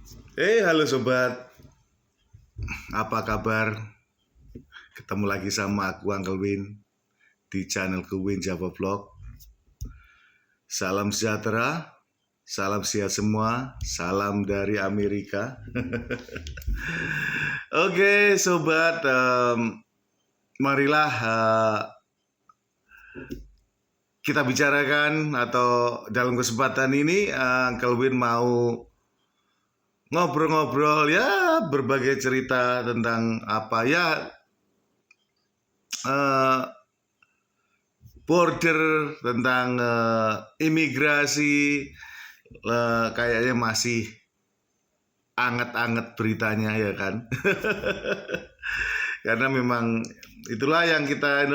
Halo sobat, apa kabar? Ketemu lagi sama aku Uncle Win di channelku Win Java Vlog. Salam sejahtera, salam sehat semua, salam dari Amerika. Oke sobat, marilah kita bicarakan atau dalam kesempatan ini Uncle Win mau ngobrol-ngobrol ya berbagai cerita tentang apa ya border, tentang imigrasi. Kayaknya masih anget-anget beritanya ya kan. Karena memang itulah yang kita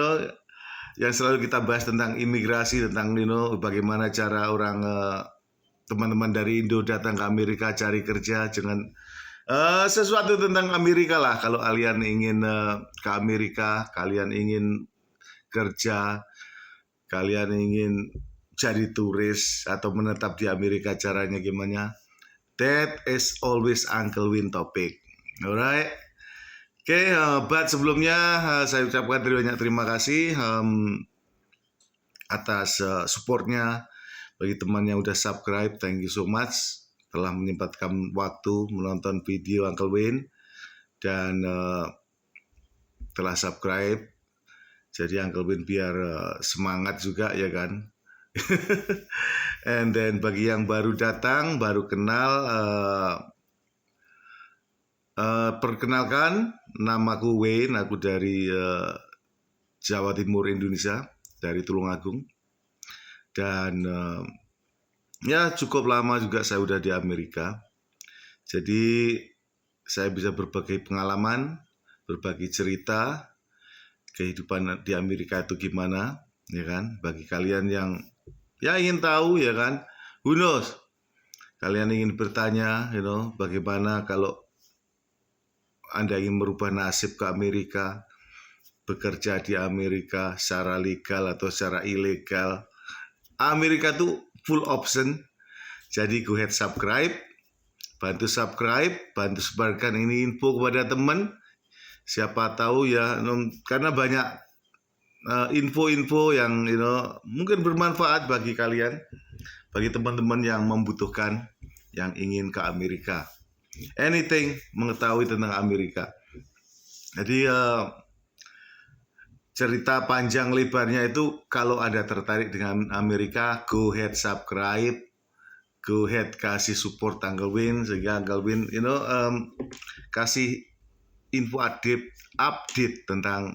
yang selalu kita bahas tentang imigrasi, tentang bagaimana cara orang teman-teman dari Indo datang ke Amerika cari kerja. Jangan sesuatu tentang Amerika lah. Kalau kalian ingin ke Amerika, kalian ingin kerja, kalian ingin jadi turis atau menetap di Amerika, caranya gimana? That is always Uncle Win topic. Alright. Oke, but sebelumnya saya ucapkan banyak terima kasih atas supportnya bagi teman yang udah subscribe. Thank you so much telah menyempatkan waktu menonton video Uncle Win dan telah subscribe. Jadi Uncle Win biar semangat juga ya kan. And then bagi yang baru datang, baru kenal, perkenalkan, namaku Wayne, aku dari Jawa Timur Indonesia, dari Tulungagung. Dan ya cukup lama juga saya udah di Amerika. Jadi saya bisa berbagi pengalaman, berbagi cerita kehidupan di Amerika itu gimana, ya kan? Bagi kalian yang ya ingin tahu, ya kan, who knows, kalian ingin bertanya, bagaimana kalau Anda ingin merubah nasib ke Amerika, bekerja di Amerika secara legal atau secara ilegal. Amerika tuh full option. Jadi go ahead subscribe, bantu sebarkan ini info kepada teman. Siapa tahu ya, karena banyak info-info yang mungkin bermanfaat bagi kalian, bagi teman-teman yang membutuhkan, yang ingin ke Amerika. Anything mengetahui tentang Amerika. Jadi cerita panjang lebarnya itu, kalau Anda tertarik dengan Amerika, go ahead subscribe, go ahead kasih support Uncle Win, sehingga Uncle Win kasih info update tentang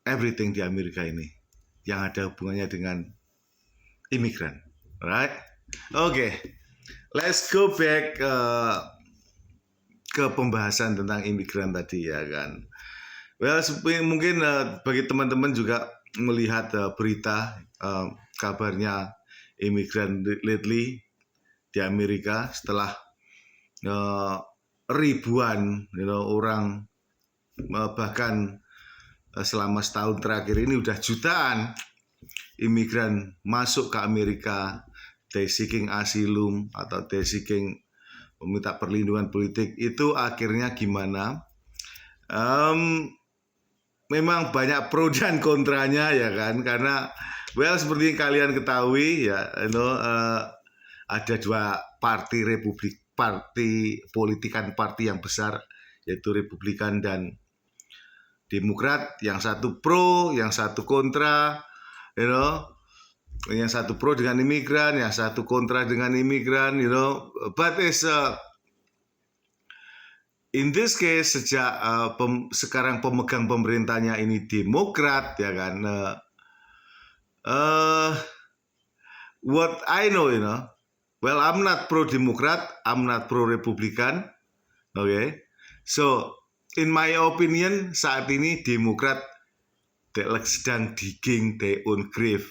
everything di Amerika ini yang ada hubungannya dengan imigran. Right? Oke. Let's go back ke pembahasan tentang imigran tadi ya kan. Well, mungkin bagi teman-teman juga melihat berita kabarnya imigran lately di Amerika setelah ribuan orang, bahkan selama setahun terakhir ini udah jutaan imigran masuk ke Amerika. They seeking asylum atau they seeking meminta perlindungan politik. Itu akhirnya gimana? Memang banyak pro dan kontranya ya kan, karena seperti yang kalian ketahui ya, ada dua parti parti yang besar, yaitu Republikan dan Demokrat. Yang satu pro, yang satu kontra, yang satu pro dengan imigran, yang satu kontra dengan imigran, but in this case, sejak sekarang pemegang pemerintahnya ini Demokrat ya kan, what I know, well, I'm not pro Demokrat, I'm not pro Republikan, okay? So in my opinion, saat ini Demokrat sedang digging their own grave.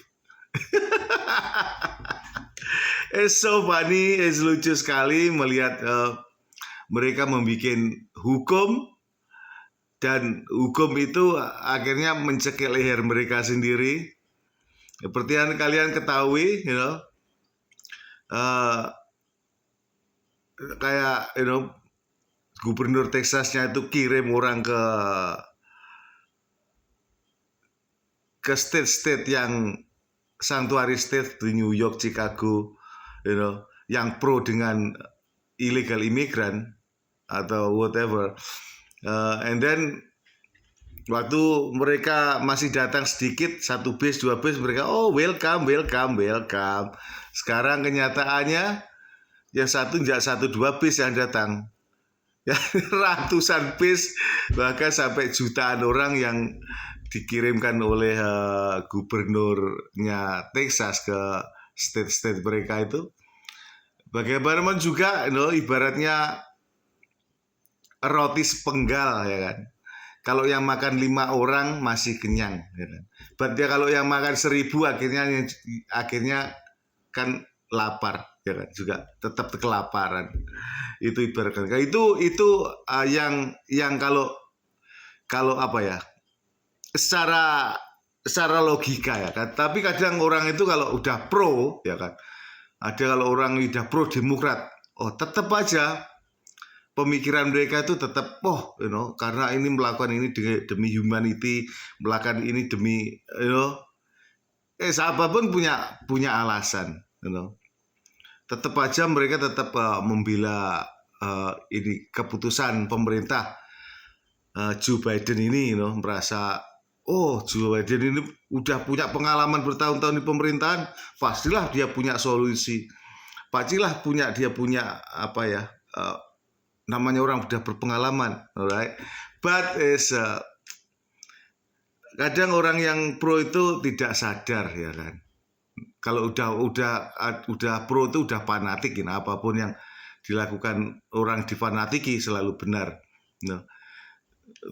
It's so funny, it's lucu sekali melihat mereka membuat hukum, dan hukum itu akhirnya mencekik leher mereka sendiri. Seperti yang kalian ketahui, kayak gubernur Texasnya itu kirim orang ke state-state yang sanctuary state di New York, Chicago, yang pro dengan illegal immigrant atau whatever. And then waktu mereka masih datang sedikit, 1 base, 2 base, mereka welcome. Sekarang kenyataannya yang satu tidak 1-2 base yang datang, ya ratusan base, bahkan sampai jutaan orang yang dikirimkan oleh gubernurnya Texas ke state-state mereka itu. Bagaimanapun juga, ibaratnya roti sepenggal, ya kan. Kalau yang makan 5 orang masih kenyang, ya kan. Berarti kalau yang makan 1.000 akhirnya kan lapar, ya kan, juga tetap kelaparan. Itu ibaratkan. Itu yang kalau apa ya? Secara logika, ya kan. Tapi kadang orang itu kalau udah pro, ya kan. Ada kalau orang udah pro Demokrat, tetap aja pemikiran mereka itu tetap karena ini melakukan ini demi humanity, melakukan ini demi siapapun punya alasan, tetap aja mereka tetap membela ini keputusan pemerintah Joe Biden ini, merasa Joe Biden ini udah punya pengalaman bertahun-tahun di pemerintahan, pastilah dia punya solusi, pastilah dia punya apa ya, namanya orang udah berpengalaman, alright. But kadang orang yang pro itu tidak sadar, ya kan. Kalau udah pro itu udah fanatik, apapun yang dilakukan orang difanatiki selalu benar.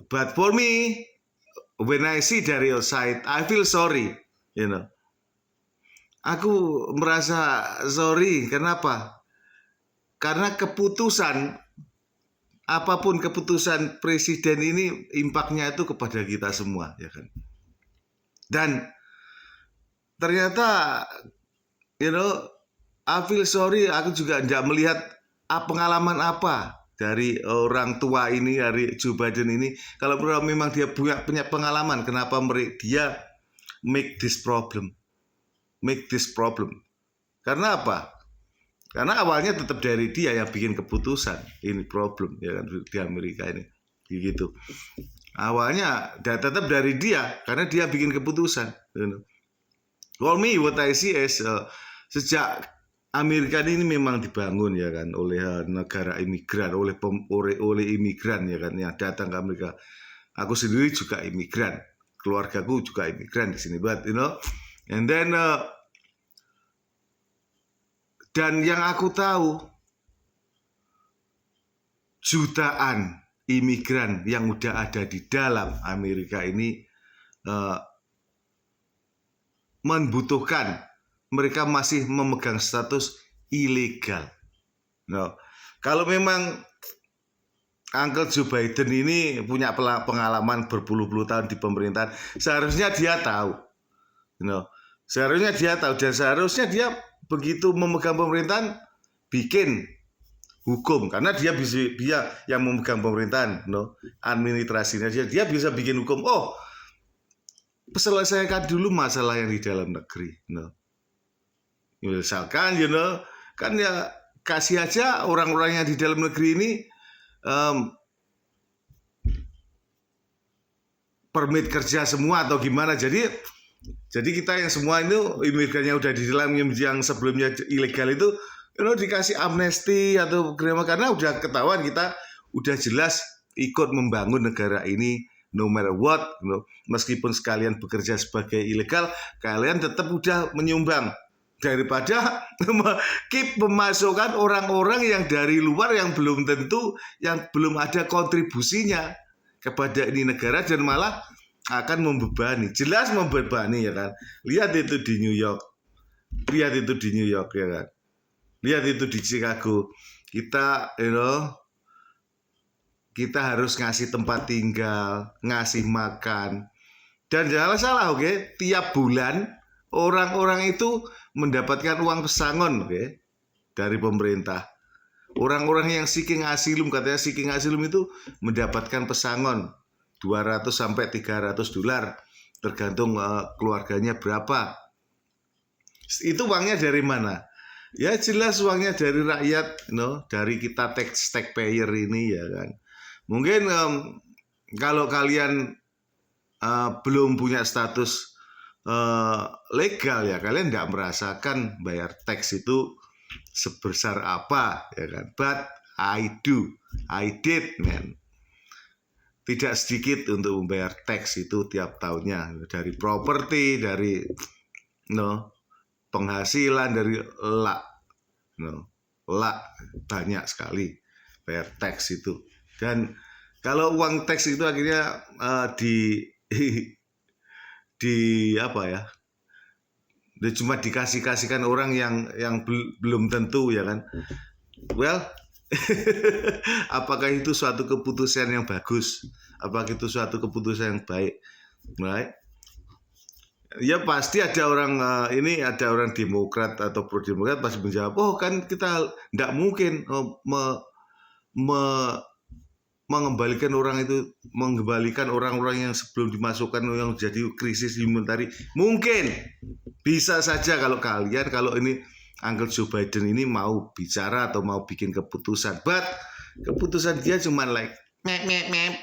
But for me, when I see dari your side, I feel sorry, Aku merasa sorry, kenapa? Karena apapun keputusan presiden ini impaknya itu kepada kita semua, ya kan. Dan ternyata I feel sorry, aku juga tidak melihat pengalaman apa dari orang tua ini, dari Joe Biden ini. Kalau memang dia punya pengalaman, kenapa dia make this problem? Karena apa? Karena awalnya tetap dari dia yang bikin keputusan ini problem, ya kan, di Amerika ini, gitu. Awalnya tetap dari dia karena dia bikin keputusan. For me, what I see is sejak Amerika ini memang dibangun, ya kan, oleh negara imigran, oleh imigran, ya kan, yang datang ke Amerika. Aku sendiri juga imigran, keluargaku juga imigran di sini, but and then dan yang aku tahu, jutaan imigran yang udah ada di dalam Amerika ini membutuhkan, mereka masih memegang status ilegal. Kalau memang Uncle Joe Biden ini punya pengalaman berpuluh-puluh tahun di pemerintahan, seharusnya dia tahu. Seharusnya dia tahu, dan seharusnya dia begitu memegang pemerintahan bikin hukum, karena dia yang memegang pemerintahan, administrasinya dia bisa bikin hukum. Selesaikan dulu masalah yang di dalam negeri. Misalkan, kan ya kasih aja orang-orang yang di dalam negeri ini permit kerja semua atau gimana. Jadi kita yang semua itu imigran yang udah di dalam yang sebelumnya ilegal itu dikasih amnesti atau karena udah ketahuan kita udah jelas ikut membangun negara ini no matter what, meskipun sekalian bekerja sebagai ilegal, kalian tetap udah menyumbang, daripada keep memasukkan orang-orang yang dari luar yang belum tentu, yang belum ada kontribusinya kepada ini negara, dan malah akan membebani, jelas membebani, ya kan. Lihat itu di New York, ya kan. Lihat itu di Chicago. Kita harus ngasih tempat tinggal, ngasih makan, dan jangan salah, oke, tiap bulan orang-orang itu mendapatkan uang pesangon, dari pemerintah. Orang-orang yang seeking asylum, katanya seeking asylum itu mendapatkan pesangon 200 sampai 300 dolar tergantung keluarganya berapa. Itu uangnya dari mana? Ya jelas uangnya dari rakyat, dari kita taxpayer ini ya kan. Mungkin kalau kalian belum punya status legal ya, kalian tidak merasakan bayar tax itu sebesar apa ya kan. But I did man. Tidak sedikit untuk membayar tax itu tiap tahunnya, dari properti, dari penghasilan, dari banyak sekali bayar tax itu. Dan kalau uang tax itu akhirnya apa ya? Dia cuma dikasihkan orang yang belum tentu ya kan. Well, apakah itu suatu keputusan yang bagus? Apakah itu suatu keputusan yang baik? Right? Ya pasti ada orang ada orang Demokrat atau pro Demokrat pasti menjawab, oh kan kita tidak mungkin mengembalikan orang-orang yang sebelum dimasukkan yang jadi krisis humanitarian. Mungkin bisa saja kalau ini Uncle Joe Biden ini mau bicara atau mau bikin keputusan, but keputusan dia cuma like meh.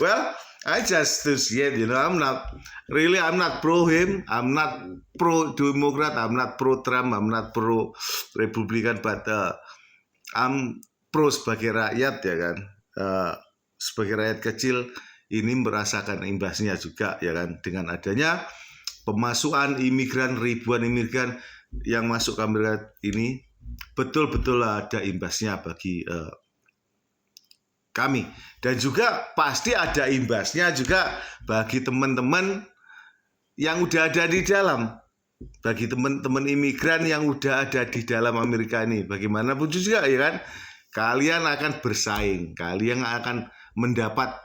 Well, I just to see it, I'm not pro him, I'm not pro Democrat, I'm not pro Trump, I'm not pro Republican, but I'm pro sebagai rakyat ya kan. Sebagai rakyat kecil ini merasakan imbasnya juga ya kan, dengan adanya pemasukan imigran, ribuan imigran yang masuk ke Amerika ini, betul-betul ada imbasnya bagi kami, dan juga pasti ada imbasnya juga bagi teman-teman yang udah ada di dalam, bagi teman-teman imigran yang udah ada di dalam Amerika ini. Bagaimanapun juga ya kan, kalian akan bersaing, kalian akan mendapat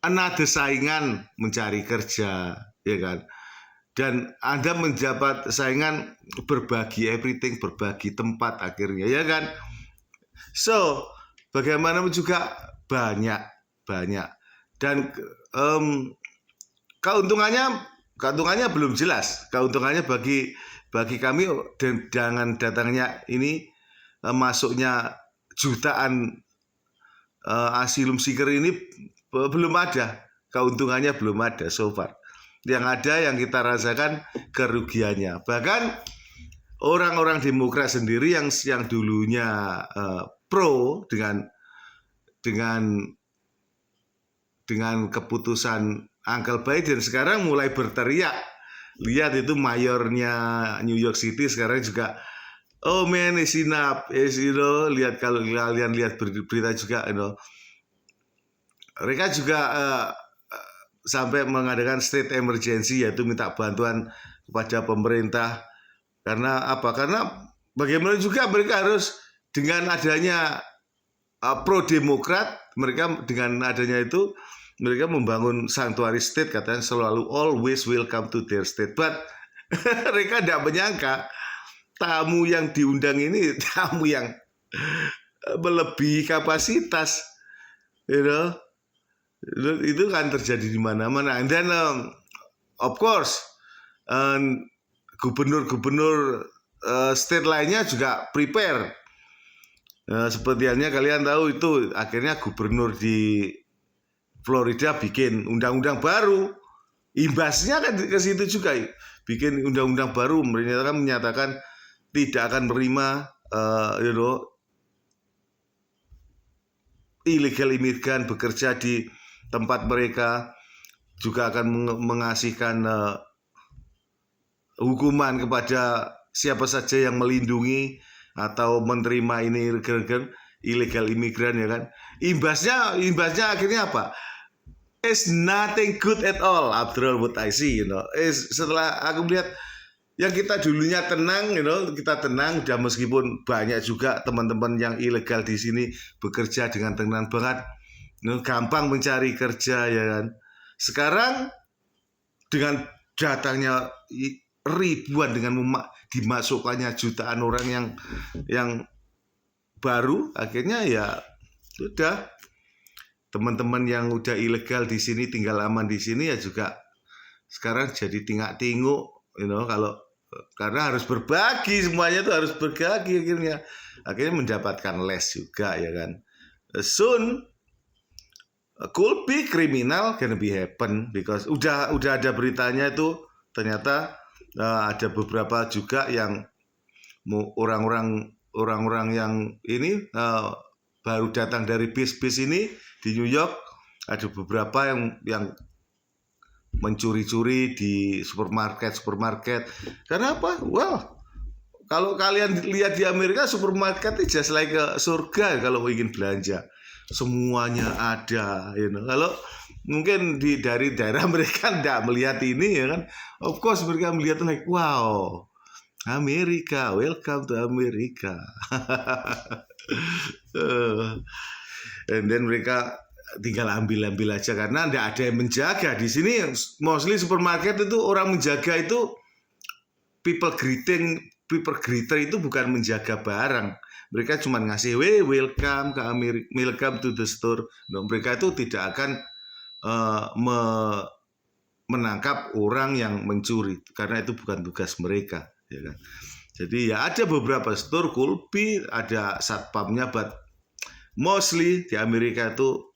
another saingan mencari kerja ya kan, dan Anda mendapat saingan berbagi everything, berbagi tempat akhirnya ya kan. So bagaimanapun juga banyak dan keuntungannya belum jelas. Keuntungannya bagi kami dengan datangnya ini, masuknya jutaan asylum seeker ini belum ada. Keuntungannya belum ada so far. Yang ada yang kita rasakan kerugiannya. Bahkan orang-orang Demokrat sendiri yang dulunya pro dengan keputusan Uncle Biden sekarang mulai berteriak. Lihat itu mayornya New York City sekarang juga, oh man, is enough, lihat, kalau kalian lihat berita juga, mereka juga sampai mengadakan state emergency, yaitu minta bantuan kepada pemerintah. Karena apa? Karena bagaimana juga mereka harus, dengan adanya pro Demokrat, mereka dengan adanya itu mereka membangun sanctuary state, katanya selalu always welcome to their state. But mereka tidak menyangka tamu yang diundang ini tamu yang melebihi kapasitas, itu kan terjadi di mana-mana. And then of course gubernur state lainnya juga prepare. Seperti halnya kalian tahu itu akhirnya gubernur di Florida bikin undang-undang baru, imbasnya kan ke situ juga, bikin undang-undang baru, menyatakan tidak akan menerima illegal imigran bekerja di tempat mereka, juga akan mengasihkan hukuman kepada siapa saja yang melindungi atau menerima ini illegal imigran ya kan. Imbasnya akhirnya apa? It's nothing good at all after all what I see, setelah aku melihat yang kita dulunya tenang, kita tenang, udah meskipun banyak juga teman-teman yang ilegal di sini bekerja dengan tenang banget, gampang mencari kerja ya kan. Sekarang dengan datangnya ribuan, dengan dimasukkannya jutaan orang yang baru, akhirnya ya sudah, teman-teman yang udah ilegal di sini, tinggal aman di sini ya juga sekarang jadi tingak-tinguk, kalau karena harus berbagi, semuanya tuh harus berbagi, akhirnya mendapatkan les juga, ya kan. Soon could be criminal gonna be happen, because udah ada beritanya itu, ternyata ada beberapa juga yang orang-orang yang ini baru datang dari bis ini di New York, ada beberapa yang mencuri-curi di supermarket. Karena apa? Well, kalau kalian lihat di Amerika, supermarket itu just like surga kalau ingin belanja. Semuanya ada, Kalau mungkin dari daerah mereka tidak melihat ini, ya kan. Of course mereka melihat like, wow, Amerika, welcome to Amerika. And then mereka tinggal ambil aja karena tidak ada yang menjaga di sini. Mostly supermarket itu orang menjaga itu people greeter itu bukan menjaga barang. Mereka cuma ngasih welcome ke Amerika, welcome to the store. Mereka itu tidak akan menangkap orang yang mencuri karena itu bukan tugas mereka, ya kan. Jadi ya ada beberapa store kulpi ada satpamnya, but mostly di Amerika itu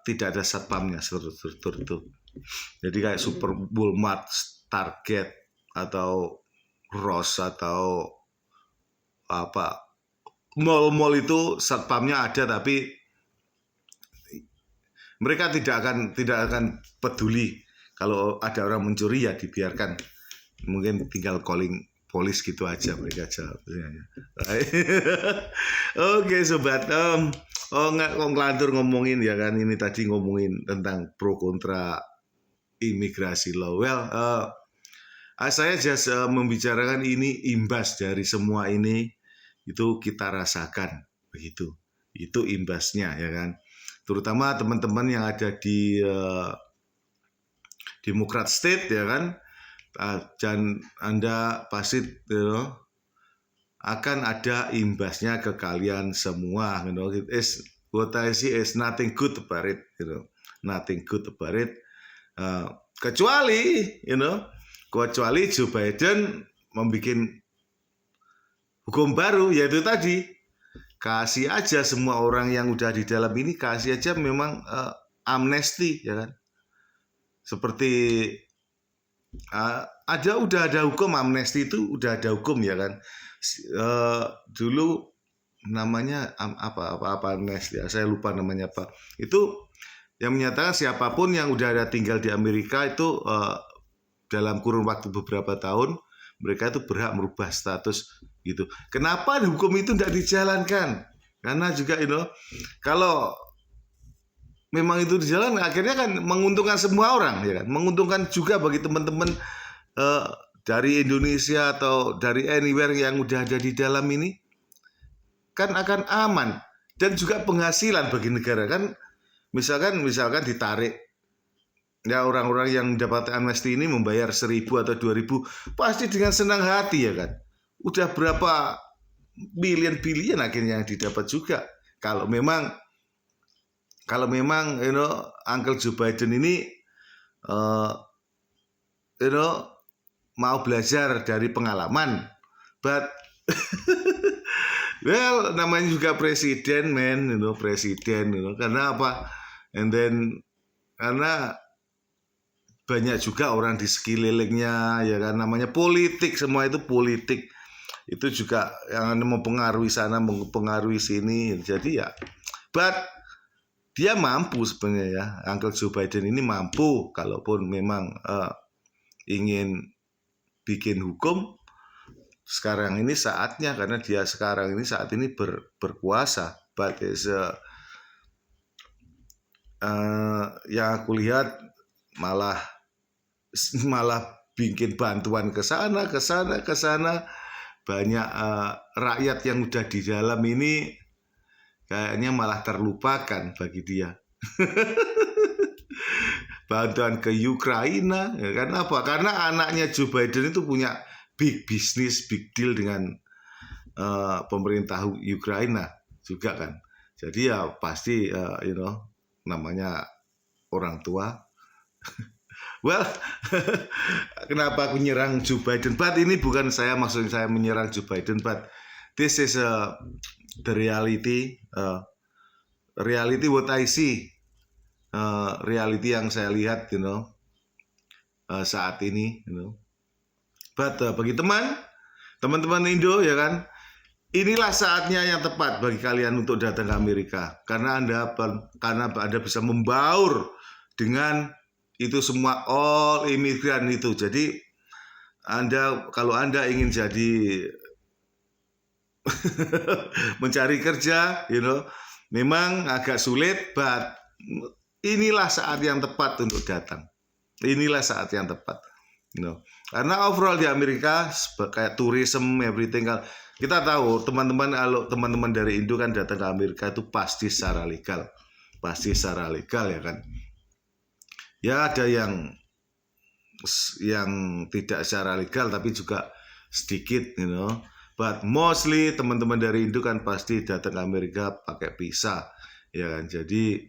tidak ada satpamnya store itu. Jadi kayak Super Walmart, Target atau Ross atau apa mall-mall itu satpamnya ada, tapi mereka tidak akan peduli kalau ada orang mencuri, ya dibiarkan, mungkin tinggal calling polis gitu aja mereka jawabnya. Oke sobat, ngelantur ngomongin, ya kan, ini tadi ngomongin tentang pro kontra imigrasi law. Well, saya just membicarakan ini imbas dari semua ini, itu kita rasakan begitu. Itu imbasnya, ya kan. Terutama teman-teman yang ada di Democrat State, ya kan. Dan Anda pasti akan ada imbasnya ke kalian semua. What I see is nothing good about it, nothing good about it. Kecuali Joe Biden membuat hukum baru, yaitu tadi kasih aja semua orang yang udah di dalam ini, kasih aja memang amnesti, ya kan. Seperti udah ada hukum amnesti, itu udah ada hukum, ya kan. Dulu namanya apa amnesti, saya lupa namanya apa. Itu yang menyatakan siapapun yang udah ada tinggal di Amerika itu dalam kurun waktu beberapa tahun, mereka itu berhak merubah status gitu. Kenapa hukum itu tidak dijalankan? Karena juga kalau memang itu dijalankan, akhirnya kan menguntungkan semua orang, ya kan. Menguntungkan juga bagi teman-teman dari Indonesia atau dari anywhere yang udah ada di dalam ini, kan akan aman dan juga penghasilan bagi negara kan. Misalkan ditarik, ya orang-orang yang dapat amnesti ini membayar 1.000 atau 2.000, pasti dengan senang hati, ya kan. Udah berapa bilion akhirnya yang didapat juga. Kalau memang Uncle Joe Biden ini mau belajar dari pengalaman, but well, namanya juga presiden, presiden, karena apa? And then karena banyak juga orang di sekelilingnya, ya kan, namanya politik, semua itu politik. Itu juga yang mempengaruhi sana, mempengaruhi sini. Jadi ya, but dia mampu sebenarnya, ya. Uncle Joe Biden ini mampu, kalaupun memang ingin bikin hukum, sekarang ini saatnya, karena dia saat ini berkuasa. But yang aku lihat malah bikin bantuan ke sana. Banyak rakyat yang udah di dalam ini kayaknya malah terlupakan bagi dia. Bantuan ke Ukraina, ya, karena apa? Karena anaknya Joe Biden itu punya big business, big deal dengan pemerintah Ukraina juga kan. Jadi ya pasti namanya orang tua. Well, kenapa aku nyerang Joe Biden? But ini bukan maksudnya saya menyerang Joe Biden, but this is the reality, reality what I see, reality yang saya lihat, saat ini, But bagi teman-teman Indo ya kan, inilah saatnya yang tepat bagi kalian untuk datang ke Amerika karena Anda bisa membaur dengan itu semua all imigran itu. Jadi kalau Anda ingin jadi mencari kerja, memang agak sulit, but inilah saat yang tepat untuk datang. Inilah saat yang tepat. Karena overall di Amerika kayak tourism everything, kita tahu teman-teman dari Indo kan datang ke Amerika itu pasti secara legal ya kan. Ya ada yang tidak secara legal tapi juga sedikit, But mostly teman-teman dari Indo kan pasti datang ke Amerika pakai visa, ya kan. Jadi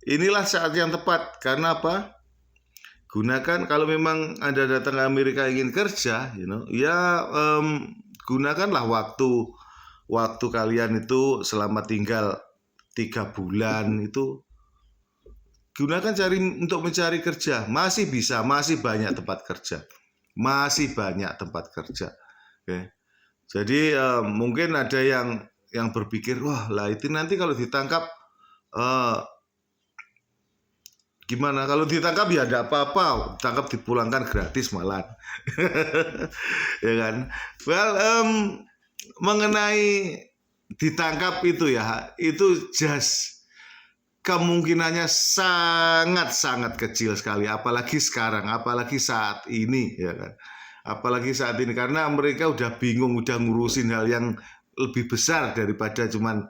inilah saat yang tepat karena apa? Gunakan kalau memang Anda datang ke Amerika ingin kerja, gunakanlah waktu kalian itu selama tinggal 3 bulan itu gunakan untuk mencari kerja. Masih banyak tempat kerja. Okay. Jadi mungkin ada yang berpikir, wah lah itu nanti kalau ditangkap gimana? Kalau ditangkap ya ada apa-apa, ditangkap dipulangkan gratis malah, ya kan? Well, mengenai ditangkap itu ya, itu just kemungkinannya sangat kecil sekali, apalagi sekarang, apalagi saat ini, ya kan? Apalagi saat ini karena mereka udah bingung, udah ngurusin hal yang lebih besar daripada cuman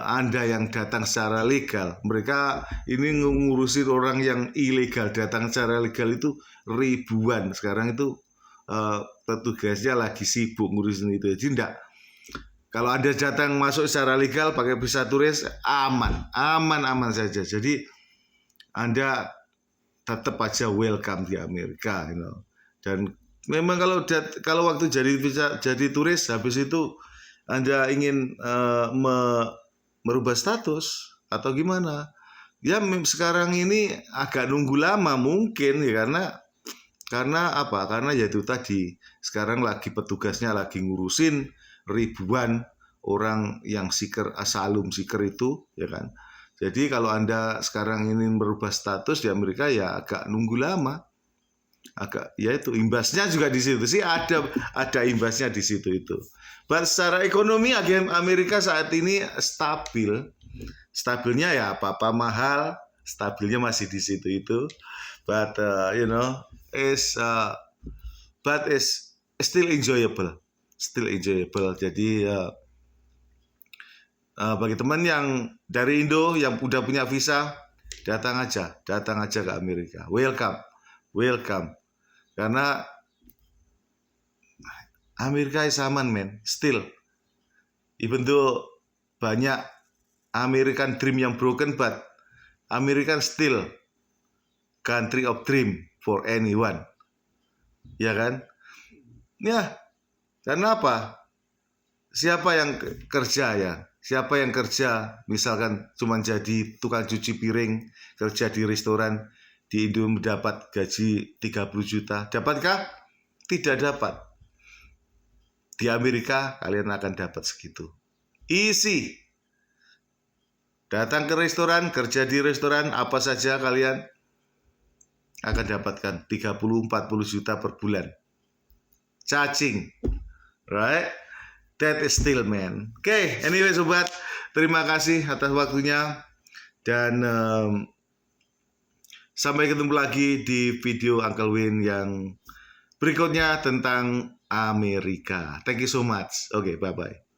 Anda yang datang secara legal. Mereka ini ngurusin orang yang ilegal datang secara legal itu ribuan. Sekarang itu petugasnya lagi sibuk ngurusin itu. Jadi enggak. Kalau Anda datang masuk secara legal pakai visa turis aman saja. Jadi Anda tetap aja welcome di Amerika, Dan memang kalau waktu jadi turis habis itu Anda ingin merubah status atau gimana? Ya sekarang ini agak nunggu lama mungkin ya karena apa? Karena ya itu tadi sekarang lagi petugasnya lagi ngurusin ribuan orang yang asylum seeker itu, ya kan. Jadi kalau Anda sekarang ingin merubah status di Amerika ya agak nunggu lama. Ya itu imbasnya juga di situ sih, ada imbasnya di situ itu. But secara ekonomi Amerika saat ini stabilnya ya apa-apa mahal, stabilnya masih di situ itu. But but is still enjoyable. Jadi bagi teman yang dari Indo yang udah punya visa, datang aja ke Amerika. Welcome. Karena Amerika is aman, man. Still. Even though banyak American dream yang broken, but American still country of dream for anyone. Ya kan? Ya. Karena apa? Siapa yang kerja ya? Siapa yang kerja misalkan cuma jadi tukang cuci piring, kerja di restoran, di Indo mendapat gaji 30 juta. Dapatkah? Tidak dapat. Di Amerika kalian akan dapat segitu. Easy. Datang ke restoran, kerja di restoran, apa saja kalian akan dapatkan 30-40 juta per bulan. Cacing. Right? That is still, man. Oke, anyway sobat, terima kasih atas waktunya. Dan sampai ketemu lagi di video Uncle Win yang berikutnya tentang Amerika. Thank you so much. Oke, bye-bye.